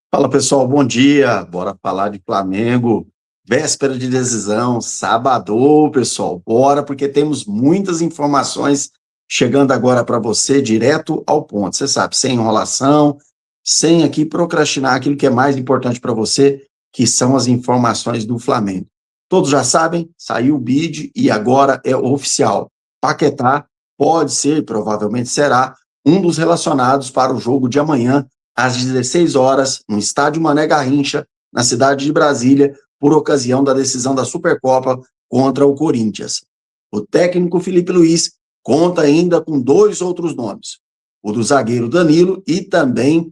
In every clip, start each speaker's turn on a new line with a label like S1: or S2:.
S1: Fala pessoal, bom dia. Bora falar de Flamengo. Véspera de decisão, sábado, pessoal. Bora, porque temos muitas informações chegando agora para você, direto ao ponto. Você sabe, sem enrolação, sem aqui procrastinar aquilo que é mais importante para você, que são as informações do Flamengo. Todos já sabem, saiu o bid e agora é oficial. Paquetá pode ser, provavelmente será, um dos relacionados para o jogo de amanhã às 16 horas, no estádio Mané Garrincha, na cidade de Brasília, por ocasião da decisão da Supercopa contra o Corinthians. O técnico Felipe Luiz conta ainda com dois outros nomes, o do zagueiro Danilo e também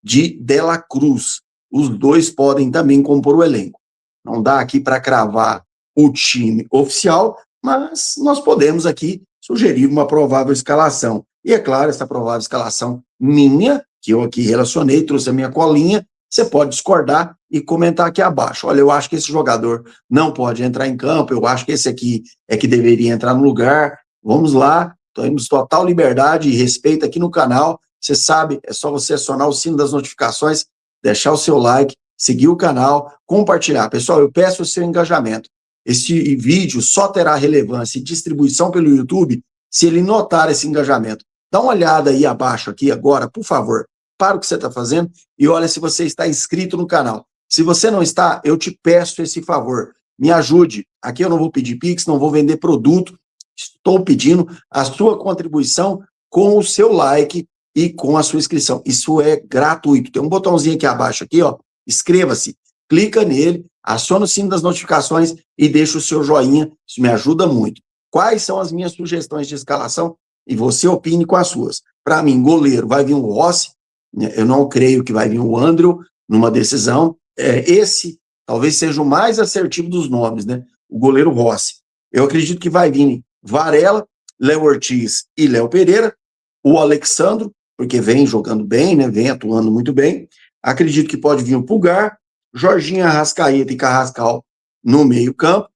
S1: de Dela Cruz. Os dois podem também compor o elenco. Não dá aqui para cravar o time oficial, mas nós podemos aqui sugerir uma provável escalação. E é claro, essa provável escalação minha, que eu aqui relacionei, trouxe a minha colinha, você pode discordar e comentar aqui abaixo. Olha, eu acho que esse jogador não pode entrar em campo, eu acho que esse aqui é que deveria entrar no lugar. Vamos lá, temos total liberdade e respeito aqui no canal. Você sabe, é só você acionar o sino das notificações, deixar o seu like, seguir o canal, compartilhar. Pessoal, eu peço o seu engajamento. Este vídeo só terá relevância e distribuição pelo YouTube se ele notar esse engajamento. Dá uma olhada aí abaixo aqui agora, por favor. Para o que você está fazendo e olha se você está inscrito no canal. Se você não está, eu te peço esse favor. Me ajude. Aqui eu não vou pedir Pix, não vou vender produto. Estou pedindo a sua contribuição com o seu like e com a sua inscrição. Isso é gratuito. Tem um botãozinho aqui abaixo, aqui, ó. Inscreva-se. Clica nele, aciona o sino das notificações e deixa o seu joinha. Isso me ajuda muito. Quais são as minhas sugestões de escalação? E você opine com as suas. Para mim, goleiro, vai vir o Rossi. Eu não creio que vai vir o André numa decisão. Esse talvez seja o mais assertivo dos nomes, né? O goleiro Rossi. Eu acredito que vai vir Varela, Léo Ortiz e Léo Pereira. O Alexandro, porque vem jogando bem, né? Vem atuando muito bem. Acredito que pode vir o Pulgar, Jorginho, Arrascaeta e Carrascal no meio-campo.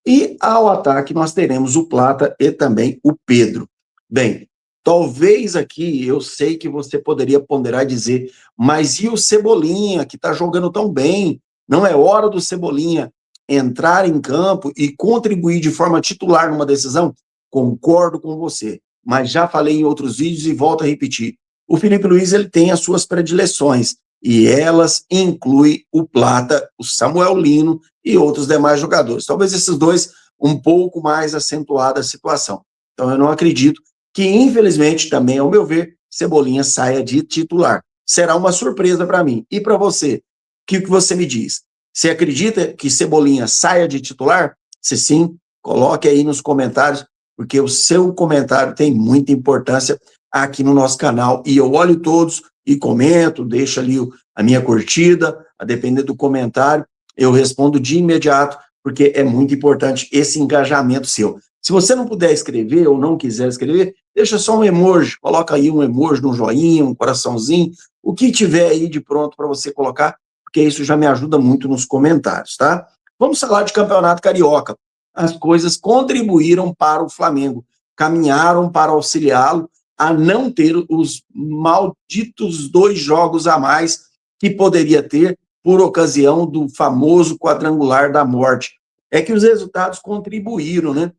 S1: E ao ataque nós teremos o Plata e também o Pedro. Bem, talvez aqui eu sei que você poderia ponderar e dizer, mas e o Cebolinha, que está jogando tão bem? Não é hora do Cebolinha entrar em campo e contribuir de forma titular numa decisão? Concordo com você, mas já falei em outros vídeos e volto a repetir. O Felipe Luiz ele tem as suas predileções e elas incluem o Plata, o Samuel Lino e outros demais jogadores. Talvez esses dois um pouco mais acentuada a situação. Então eu não acredito que, infelizmente, também, ao meu ver, Cebolinha saia de titular. Será uma surpresa para mim. E para você? O que você me diz? Você acredita que Cebolinha saia de titular? Se sim, coloque aí nos comentários, porque o seu comentário tem muita importância aqui no nosso canal. E eu olho todos e comento, deixo ali a minha curtida, a depender do comentário, eu respondo de imediato, porque é muito importante esse engajamento seu. Se você não puder escrever ou não quiser escrever, deixa só um emoji, coloca aí um emoji, um joinha, um coraçãozinho, o que tiver aí de pronto para você colocar, porque isso já me ajuda muito nos comentários, tá? Vamos falar de Campeonato Carioca. As coisas contribuíram para o Flamengo, caminharam para auxiliá-lo a não ter os malditos 2 jogos a mais que poderia ter por ocasião do famoso quadrangular da morte. É que os resultados contribuíram, né?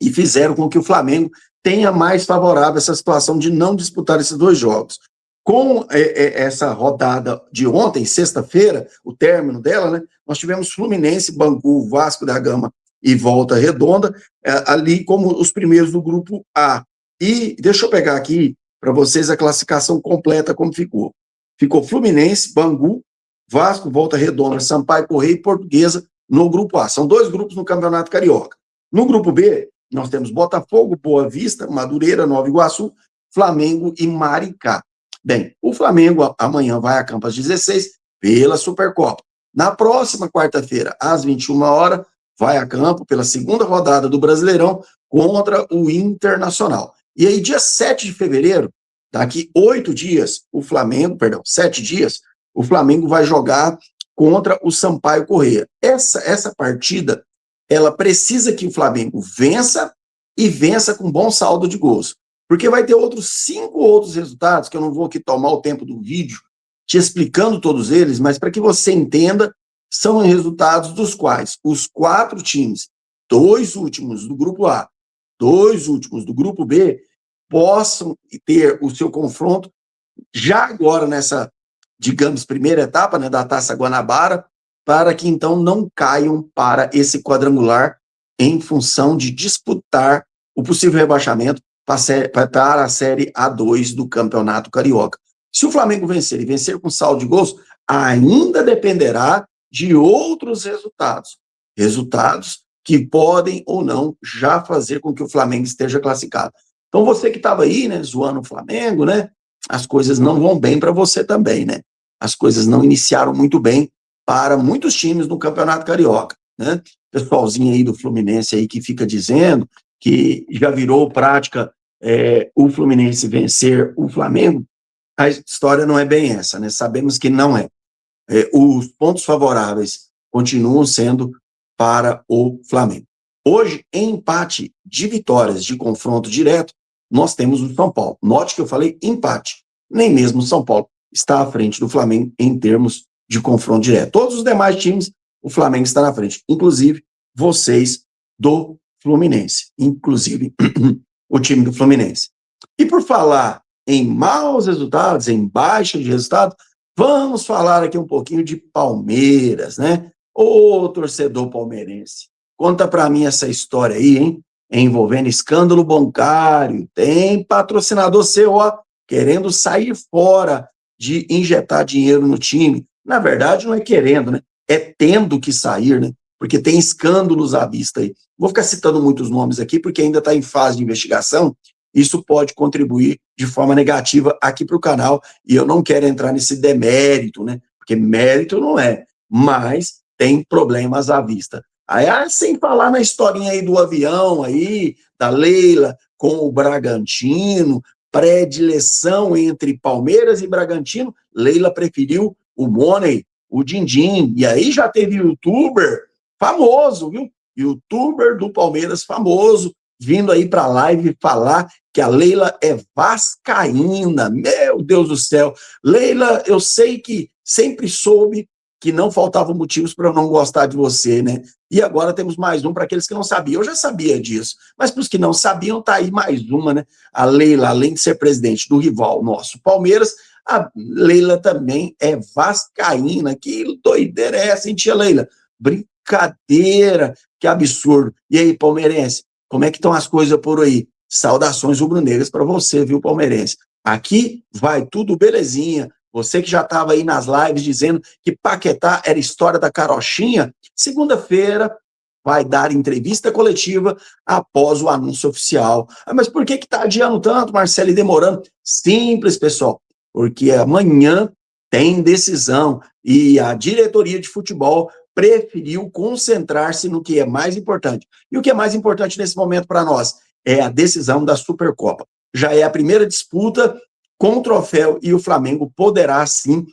S1: E fizeram com que o Flamengo tenha mais favorável essa situação de não disputar esses 2 jogos. Com essa rodada de ontem, sexta-feira, o término dela, né, nós tivemos Fluminense, Bangu, Vasco da Gama e Volta Redonda, ali como os primeiros do grupo A. E deixa eu pegar aqui para vocês a classificação completa como ficou. Ficou Fluminense, Bangu, Vasco, Volta Redonda, Sampaio Corrêa e Portuguesa no grupo A. São 2 grupos no Campeonato Carioca. No grupo B, nós temos Botafogo, Boa Vista, Madureira, Nova Iguaçu, Flamengo e Maricá. Bem, o Flamengo amanhã vai a campo às 16 pela Supercopa. Na próxima quarta-feira, às 21 horas, vai a campo pela segunda rodada do Brasileirão contra o Internacional. E aí, dia 7 de fevereiro, daqui 8 dias, 7 dias, o Flamengo vai jogar contra o Sampaio Corrêa. Essa partida, ela precisa que o Flamengo vença e vença com bom saldo de gols. Porque vai ter 5 outros resultados, que eu não vou aqui tomar o tempo do vídeo te explicando todos eles, mas para que você entenda, são resultados dos quais os 4 times, 2 últimos do grupo A, 2 últimos do grupo B, possam ter o seu confronto já agora nessa, digamos, primeira etapa, né, da Taça Guanabara, para que então não caiam para esse quadrangular em função de disputar o possível rebaixamento para a Série A2 do Campeonato Carioca. Se o Flamengo vencer e vencer com saldo de gols, ainda dependerá de outros resultados. Resultados que podem ou não já fazer com que o Flamengo esteja classificado. Então você que estava aí, né, zoando o Flamengo, né, as coisas não vão bem para você também, né? As coisas não iniciaram muito bem para muitos times no Campeonato Carioca, né? Pessoalzinho aí do Fluminense aí que fica dizendo que já virou prática o Fluminense vencer o Flamengo, a história não é bem essa, né? Sabemos que não é. Os pontos favoráveis continuam sendo para o Flamengo. Hoje, em empate de vitórias de confronto direto, nós temos o São Paulo. Note que eu falei empate. Nem mesmo o São Paulo está à frente do Flamengo em termos de confronto direto. Todos os demais times, o Flamengo está na frente. Inclusive, vocês do Fluminense. Inclusive, o time do Fluminense. E por falar em maus resultados, em baixa de resultado, vamos falar aqui um pouquinho de Palmeiras, né? Ô, torcedor palmeirense, conta pra mim essa história aí, hein? Envolvendo escândalo bancário, tem patrocinador seu, ó, querendo sair fora de injetar dinheiro no time. Na verdade, não é querendo, né? É tendo que sair, né? Porque tem escândalos à vista aí. Vou ficar citando muitos nomes aqui, porque ainda está em fase de investigação. Isso pode contribuir de forma negativa aqui para o canal, e eu não quero entrar nesse demérito, né? Porque mérito não é, mas tem problemas à vista. Aí, sem falar na historinha aí do avião aí, da Leila com o Bragantino, predileção entre Palmeiras e Bragantino, Leila preferiu o Money, o Dindim, e aí já teve youtuber famoso, viu? Youtuber do Palmeiras famoso, vindo aí para a live falar que a Leila é vascaína. Meu Deus do céu. Leila, eu sei que sempre soube que não faltavam motivos para eu não gostar de você, né? E agora temos mais um para aqueles que não sabiam. Eu já sabia disso, mas para os que não sabiam, tá aí mais uma, né? A Leila, além de ser presidente do rival nosso, Palmeiras, a Leila também é vascaína. Que doideira é essa, hein, tia Leila? Brincadeira, que absurdo. E aí, palmeirense, como é que estão as coisas por aí? Saudações rubro-negras para você, viu, palmeirense? Aqui vai tudo belezinha. Você que já estava aí nas lives dizendo que Paquetá era história da carochinha, segunda-feira vai dar entrevista coletiva após o anúncio oficial. Mas por que está adiando tanto, Marcelo, e demorando? Simples, pessoal, porque amanhã tem decisão e a diretoria de futebol preferiu concentrar-se no que é mais importante. E o que é mais importante nesse momento para nós é a decisão da Supercopa. Já é a primeira disputa com o troféu e o Flamengo poderá, sim,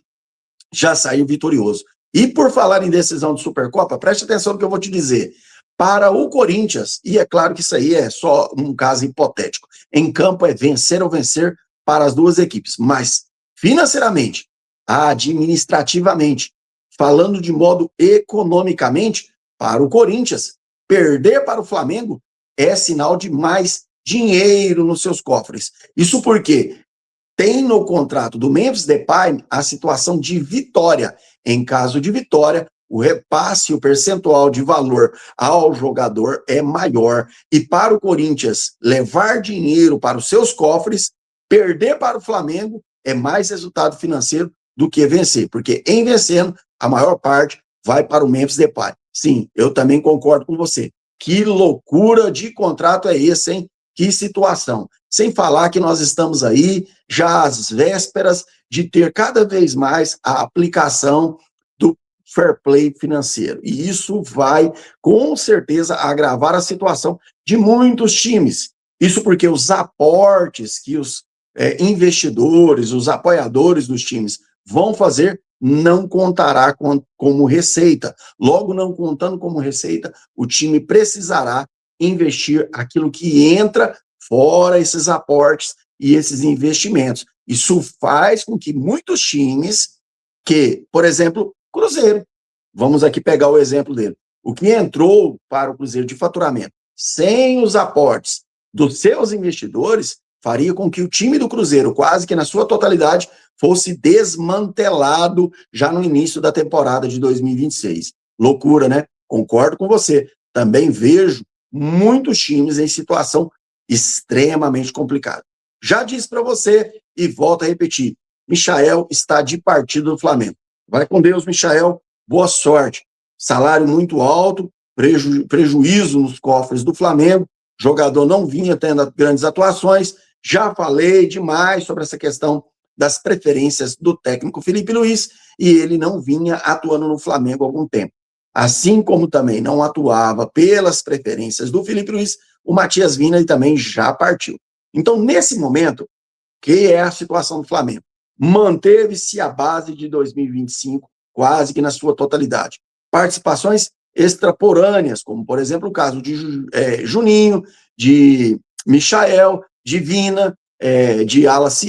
S1: já sair vitorioso. E por falar em decisão de Supercopa, preste atenção no que eu vou te dizer. Para o Corinthians, e é claro que isso aí é só um caso hipotético, em campo é vencer ou vencer para as duas equipes, mas financeiramente, administrativamente, falando de modo economicamente, para o Corinthians, perder para o Flamengo é sinal de mais dinheiro nos seus cofres. Isso porque tem no contrato do Memphis Depay a situação de vitória. Em caso de vitória, o repasse, o percentual de valor ao jogador é maior. E para o Corinthians levar dinheiro para os seus cofres, perder para o Flamengo é mais resultado financeiro do que vencer. Porque em vencendo, a maior parte vai para o Memphis Depay. Sim, eu também concordo com você. Que loucura de contrato é esse, hein? Que situação. Sem falar que nós estamos aí já às vésperas de ter cada vez mais a aplicação do fair play financeiro. E isso vai, com certeza, agravar a situação de muitos times. Isso porque os aportes que os investidores, os apoiadores dos times vão fazer não contará como receita. Logo, não contando como receita, o time precisará investir aquilo que entra fora esses aportes e esses investimentos. Isso faz com que muitos times que, por exemplo, Cruzeiro. Vamos aqui pegar o exemplo dele. O que entrou para o Cruzeiro de faturamento sem os aportes dos seus investidores faria com que o time do Cruzeiro, quase que na sua totalidade, fosse desmantelado já no início da temporada de 2026. Loucura, né? Concordo com você. Também vejo muitos times em situação extremamente complicada. Já disse para você e volto a repetir, Michael está de partido do Flamengo. Vai com Deus, Michael. Boa sorte. Salário muito alto, prejuízo nos cofres do Flamengo. Jogador não vinha tendo grandes atuações. Já falei demais sobre essa questão das preferências do técnico Felipe Luiz e ele não vinha atuando no Flamengo há algum tempo. Assim como também não atuava pelas preferências do Felipe Luiz, o Matias Vinha também já partiu. Então, nesse momento, que é a situação do Flamengo? Manteve-se a base de 2025 quase que na sua totalidade. Participações extraporâneas, como, por exemplo, o caso de Juninho, de Michael, de Vina, de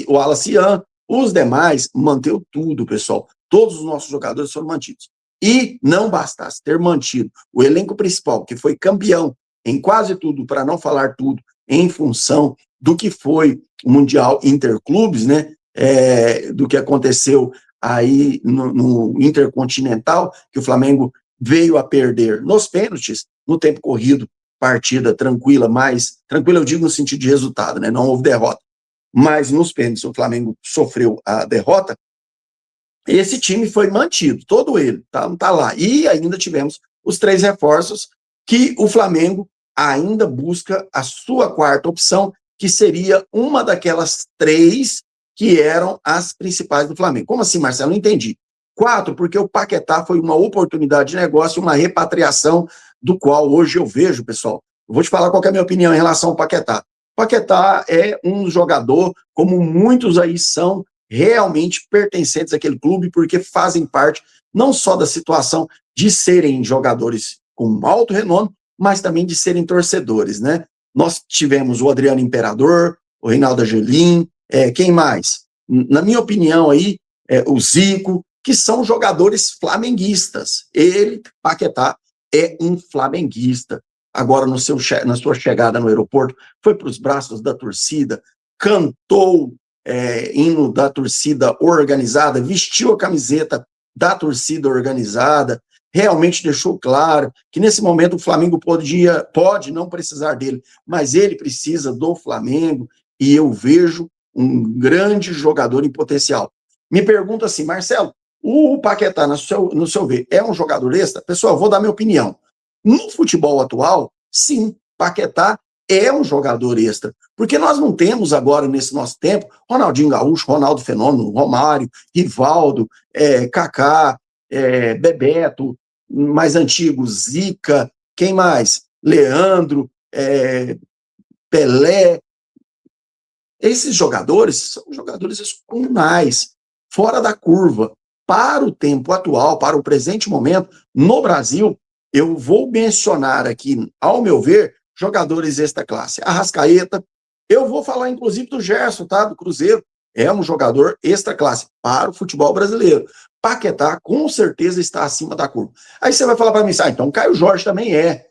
S1: o Alacian. Os demais manteve tudo, pessoal. Todos os nossos jogadores foram mantidos. E não bastasse ter mantido o elenco principal, que foi campeão em quase tudo, para não falar tudo, em função do que foi o Mundial Interclubes, né? Do que aconteceu aí no Intercontinental, que o Flamengo veio a perder nos pênaltis, no tempo corrido, partida tranquila, mas tranquila eu digo no sentido de resultado, né? Não houve derrota. Mas nos pênaltis o Flamengo sofreu a derrota. Esse time foi mantido, todo ele, tá lá. E ainda tivemos os 3 reforços que o Flamengo ainda busca a sua quarta opção, que seria uma daquelas 3 que eram as principais do Flamengo. Como assim, Marcelo? Não entendi. 4, porque o Paquetá foi uma oportunidade de negócio, uma repatriação, do qual hoje eu vejo, pessoal. Eu vou te falar qual é a minha opinião em relação ao Paquetá. O Paquetá é um jogador, como muitos aí são, realmente pertencentes àquele clube, porque fazem parte não só da situação de serem jogadores com alto renome, mas também de serem torcedores, né? Nós tivemos o Adriano Imperador, o Reinaldo Angelim, quem mais? Na minha opinião aí, o Zico, que são jogadores flamenguistas. Ele, Paquetá, é um flamenguista. Agora, na sua chegada no aeroporto, foi para os braços da torcida, cantou hino da torcida organizada, vestiu a camiseta da torcida organizada, realmente deixou claro que nesse momento o Flamengo pode não precisar dele, mas ele precisa do Flamengo e eu vejo um grande jogador em potencial. Me pergunto assim, Marcelo, o Paquetá, no seu ver, é um jogador extra? Pessoal, vou dar minha opinião. No futebol atual, sim, Paquetá é um jogador extra, porque nós não temos agora, nesse nosso tempo, Ronaldinho Gaúcho, Ronaldo Fenômeno, Romário, Rivaldo, Kaká, Bebeto, mais antigos, Zica, quem mais? Leandro, Pelé. Esses jogadores são jogadores excepcionais, fora da curva. Para o tempo atual, para o presente momento, no Brasil, eu vou mencionar aqui, ao meu ver, jogadores extra classe. Arrascaeta, eu vou falar inclusive do Gerson, tá? Do Cruzeiro, é um jogador extra classe para o futebol brasileiro. Paquetá, com certeza, está acima da curva. Aí você vai falar para mim, então Caio Jorge também é.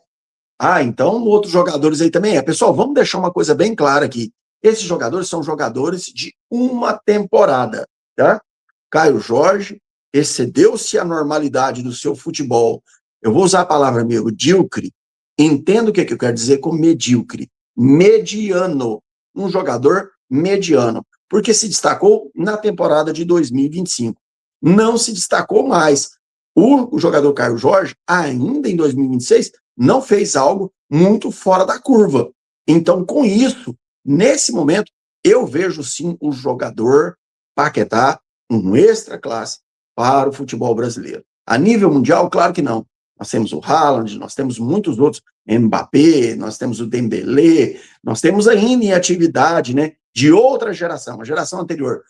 S1: Então outros jogadores aí também é. Pessoal, vamos deixar uma coisa bem clara aqui. Esses jogadores são jogadores de uma temporada, tá? Caio Jorge excedeu-se a normalidade do seu futebol. Eu vou usar a palavra medíocre. Entendo o que eu quero dizer com medíocre. Mediano. Um jogador mediano. Porque se destacou na temporada de 2025. Não se destacou mais. O jogador Caio Jorge, ainda em 2026, não fez algo muito fora da curva. Então, com isso, nesse momento, eu vejo sim o jogador Paquetá um extra classe para o futebol brasileiro. A nível mundial, claro que não. Nós temos o Haaland, nós temos muitos outros, Mbappé, nós temos o Dembélé, nós temos ainda em atividade, né, de outra geração, a geração anterior,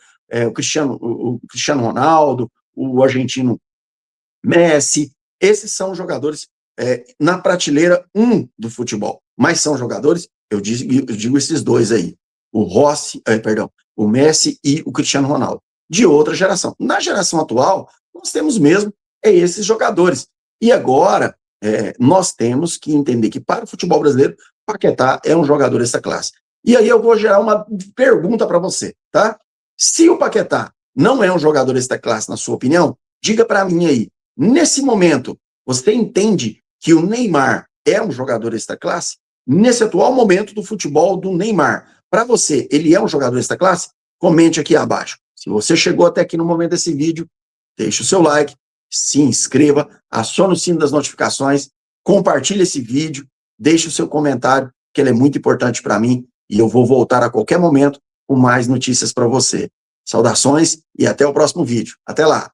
S1: o Cristiano Ronaldo, o argentino Messi, esses são jogadores na prateleira 1 do futebol, mas são jogadores, eu digo esses dois aí, o Messi e o Cristiano Ronaldo, de outra geração. Na geração atual, nós temos mesmo esses jogadores. E agora, nós temos que entender que para o futebol brasileiro, Paquetá é um jogador dessa classe. E aí eu vou gerar uma pergunta para você, tá? Se o Paquetá não é um jogador dessa classe, na sua opinião, diga para mim aí, nesse momento, você entende que o Neymar é um jogador dessa classe? Nesse atual momento do futebol do Neymar, para você, ele é um jogador dessa classe? Comente aqui abaixo. Se você chegou até aqui no momento desse vídeo, deixe o seu like, se inscreva, acione o sino das notificações, compartilhe esse vídeo, deixe o seu comentário, que ele é muito importante para mim, e eu vou voltar a qualquer momento com mais notícias para você. Saudações e até o próximo vídeo. Até lá!